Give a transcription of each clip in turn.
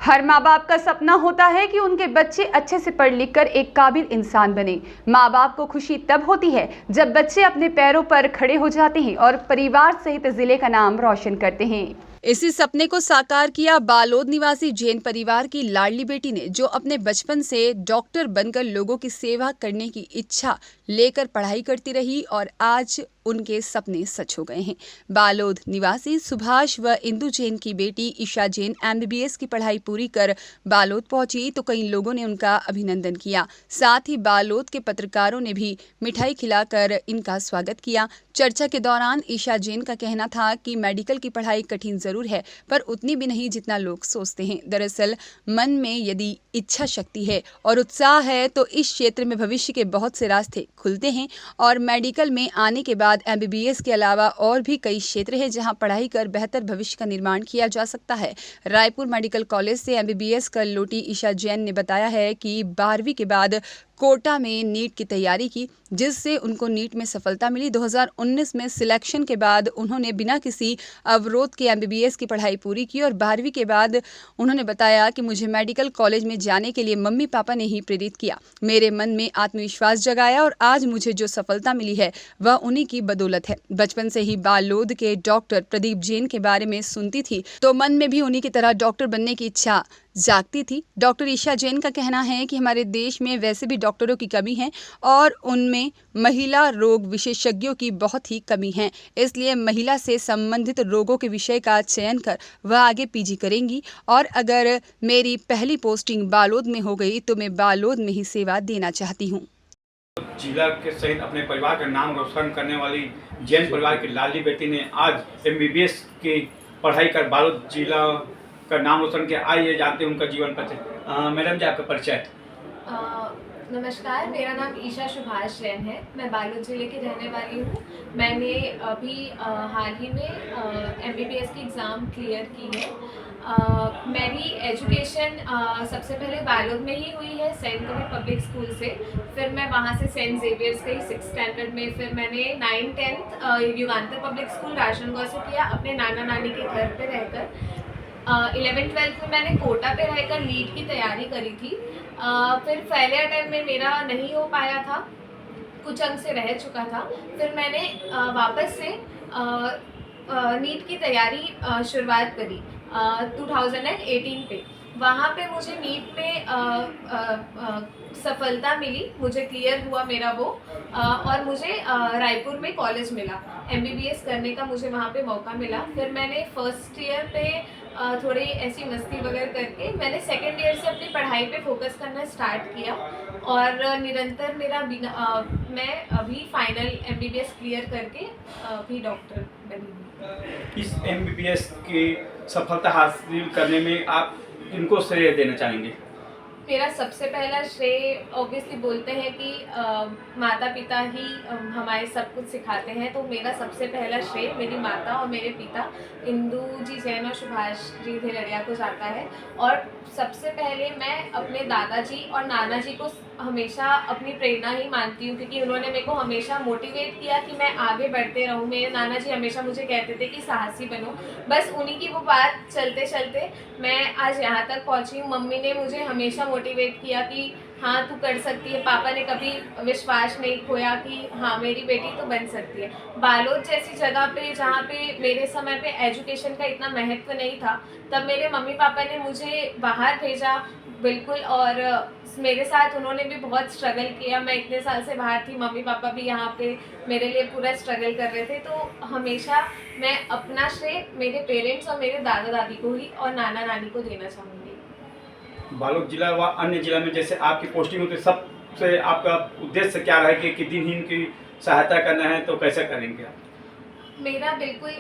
हर माँ बाप का सपना होता है कि उनके बच्चे अच्छे से पढ़ लिख कर एक काबिल इंसान बने। माँ बाप को खुशी तब होती है जब बच्चे अपने पैरों पर खड़े हो जाते हैं और परिवार सहित जिले का नाम रोशन करते हैं। इसी सपने को साकार किया बालोद निवासी जैन परिवार की लाडली बेटी ने, जो अपने बचपन से डॉक्टर बनकर लोगों की सेवा करने की इच्छा लेकर पढ़ाई करती रही और आज उनके सपने सच हो गए हैं। बालोद निवासी सुभाष व इंदु जैन की बेटी ईशा जैन MBBS की पढ़ाई पूरी कर बालोद पहुंची तो कई लोगों ने उनका अभिनंदन किया। साथ ही बालोद के पत्रकारों ने भी मिठाई खिलाकर इनका स्वागत किया। चर्चा के दौरान ईशा जैन का कहना था कि मेडिकल की पढ़ाई कठिन जरूर है, पर उतनी भी नहीं जितना लोग सोचते हैं। दरअसल मन में यदि इच्छा शक्ति है और उत्साह है तो इस क्षेत्र में भविष्य के बहुत से रास्ते खुलते हैं और मेडिकल में आने के बाद MBBS के अलावा और भी कई क्षेत्र हैं जहां पढ़ाई कर बेहतर भविष्य का निर्माण किया जा सकता है। रायपुर मेडिकल कॉलेज से MBBS कर लौटी ईशा जैन ने बताया है कि 12वीं के बाद कोटा में नीट की तैयारी की, जिससे उनको नीट में सफलता मिली। 2019 में सिलेक्शन के बाद उन्होंने बिना किसी अवरोध के MBBS की पढ़ाई पूरी की और 12वीं के बाद उन्होंने बताया कि मुझे मेडिकल कॉलेज में जाने के लिए मम्मी पापा ने ही प्रेरित किया, मेरे मन में आत्मविश्वास जगाया और आज मुझे जो सफलता मिली है वह उन्हीं की बदौलत है। बचपन से ही बालोद के डॉक्टर प्रदीप जैन के बारे में सुनती थी तो मन में भी उन्हीं की तरह डॉक्टर बनने की इच्छा जागती थी। डॉक्टर ईशा जैन का कहना है कि हमारे देश में वैसे भी डॉक्टरों की कमी है और उनमें महिला रोग विशेषज्ञों की बहुत ही कमी है, इसलिए महिला से संबंधित रोगों के विषय का चयन कर वह आगे PG करेंगी और अगर मेरी पहली पोस्टिंग बालोद में हो गई तो मैं बालोद में ही सेवा देना चाहती हूँ। जिला के सहित अपने परिवार का नाम रोशन करने वाली जैन परिवार की लाडली बेटी ने आज MBBS की पढ़ाई कर बालोद जिला का नाम रोशन किया। आइए जानते हैं उनका जीवन परिचय। मैडम जी, आपका परिचय। नमस्कार, मेरा नाम ईशा सुभाष जैन है। मैं बालोद ज़िले की रहने वाली हूँ। मैंने अभी हाल ही में MBBS की एग्ज़ाम क्लियर की है। मेरी एजुकेशन सबसे पहले बालोद में ही हुई है, सेंट कबीर पब्लिक स्कूल से। फिर मैं वहाँ से सेंट जेवियर्स गई 6th स्टैंडर्ड में। फिर मैंने 9th 10th युगांतर पब्लिक स्कूल राजनगांव से किया, अपने नाना नानी के घर पे रहकर। 11th 12th में मैंने कोटा पे रहकर नीट की तैयारी करी थी। फिर पहले अटेम्प्ट में मेरा नहीं हो पाया था, कुछ अंक से रह चुका था। फिर मैंने वापस से नीट की तैयारी शुरुआत करी 2018 पे। वहाँ पे मुझे नीट पे सफलता मिली, मुझे क्लियर हुआ मेरा वो और मुझे रायपुर में कॉलेज मिला, MBBS करने का मुझे वहाँ पे मौका मिला। फिर मैंने फर्स्ट ईयर पे थोड़ी ऐसी मस्ती वगैरह करके मैंने सेकेंड ईयर से अपनी पढ़ाई पे फोकस करना स्टार्ट किया और निरंतर मेरा मैं अभी फाइनल MBBS क्लियर करके अभी डॉक्टर बनी हूँ। इस MBBS की सफलता हासिल करने में आप किनको श्रेय देना चाहेंगे? मेरा सबसे पहला श्रेय ऑब्वियसली बोलते हैं कि माता पिता ही हमारे सब कुछ सिखाते हैं, तो मेरा सबसे पहला श्रेय मेरी माता और मेरे पिता इंदु जी जैन और सुभाष जी धेलड़िया को जाता है। और सबसे पहले मैं अपने दादाजी और नाना जी को हमेशा अपनी प्रेरणा ही मानती हूँ, क्योंकि उन्होंने मेरे को हमेशा मोटिवेट किया कि मैं आगे बढ़ते रहूँ। मेरे नाना जी हमेशा मुझे कहते थे कि साहसी बनो, बस उन्हीं की वो बात चलते चलते मैं आज यहाँ तक पहुँची हूँ। मम्मी ने मुझे हमेशा मोटिवेट किया कि हाँ तू कर सकती है। पापा ने कभी विश्वास नहीं खोया कि हाँ मेरी बेटी तो बन सकती है। बालोद जैसी जगह पे जहाँ पे मेरे समय पे एजुकेशन का इतना महत्व नहीं था, तब मेरे मम्मी पापा ने मुझे बाहर भेजा बिल्कुल, और मेरे साथ उन्होंने भी बहुत स्ट्रगल किया। मैं इतने साल से बाहर थी, मम्मी पापा भी यहाँ पे मेरे लिए पूरा स्ट्रगल कर रहे थे। तो हमेशा मैं अपना श्रेय मेरे पेरेंट्स और मेरे दादा दादी को ही और नाना नानी को देना चाहूँगी। बालोद जिला व अन्य जिला में जैसे आपकी पोस्टिंग होती है, सबसे आपका उद्देश्य क्या रहे कि दिनहीन की सहायता करना है तो कैसे करेंगे आप? मेरा बिल्कुल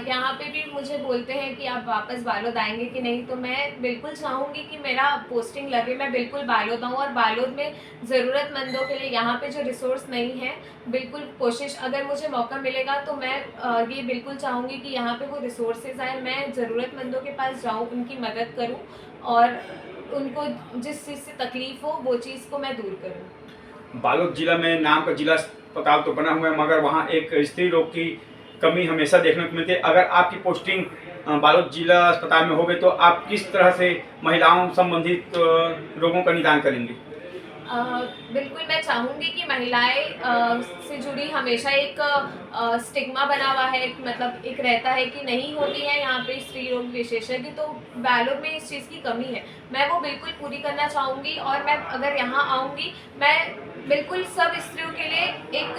यहाँ पे भी मुझे बोलते हैं कि आप वापस बालोद आएंगे कि नहीं, तो मैं बिल्कुल चाहूँगी कि मेरा पोस्टिंग लगे, मैं बिल्कुल बालोद आऊँ और बालोद में ज़रूरतमंदों के लिए यहाँ पे जो रिसोर्स नहीं है, बिल्कुल कोशिश, अगर मुझे मौका मिलेगा तो मैं ये बिल्कुल चाहूँगी कि यहाँ पे वो रिसोर्सेज आए, मैं ज़रूरतमंदों के पास जाऊँ, उनकी मदद करूँ और उनको जिस चीज़ से तकलीफ़ हो वो चीज़ को मैं दूर करूँ। बालोद जिला में नाम का जिला अस्पताल तो बना हुआ है, मगर वहाँ एक स्त्री रोग की कमी हमेशा देखने को मिलती है। अगर आपकी पोस्टिंग बालोद जिला अस्पताल में हो गए, तो आप किस तरह से महिलाओं संबंधित रोगों का निदान करेंगे? बिल्कुल मैं चाहूँगी कि महिलाएं से जुड़ी हमेशा एक स्टिग्मा बना हुआ है, मतलब एक रहता है कि नहीं होती है यहाँ पे स्त्री रोग विशेषज्ञ, तो बालोद में इस चीज़ की कमी है। मैं वो बिल्कुल पूरी करना चाहूँगी और मैं अगर यहाँ आऊँगी, मैं बिल्कुल सब स्त्रियों के लिए एक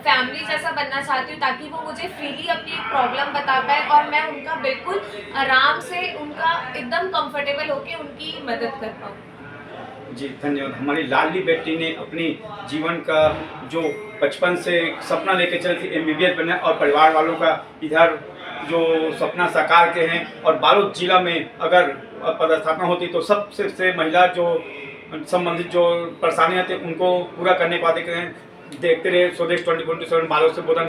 फैमिली जैसा बनना चाहती हूँ, ताकि वो मुझे फ्रीली अपनी प्रॉब्लम बता पाए और मैं उनका बिल्कुल आराम से उनका एकदम कंफर्टेबल होकर उनकी मदद कर पाऊँ। जी धन्यवाद। हमारी लाडली बेटी ने अपनी जीवन का जो बचपन से सपना लेके चली थी एमबीबीएस बनना, और परिवार वालों का इधर जो सपना साकार के हैं, और बालोद जिला में अगर पदस्थापना होती तो सबसे महिला जो संबंधित जो परेशानियाँ थी उनको पूरा करने पाते हैं। देखते रहे स्वदेश 24/7 बालोद से बोधन।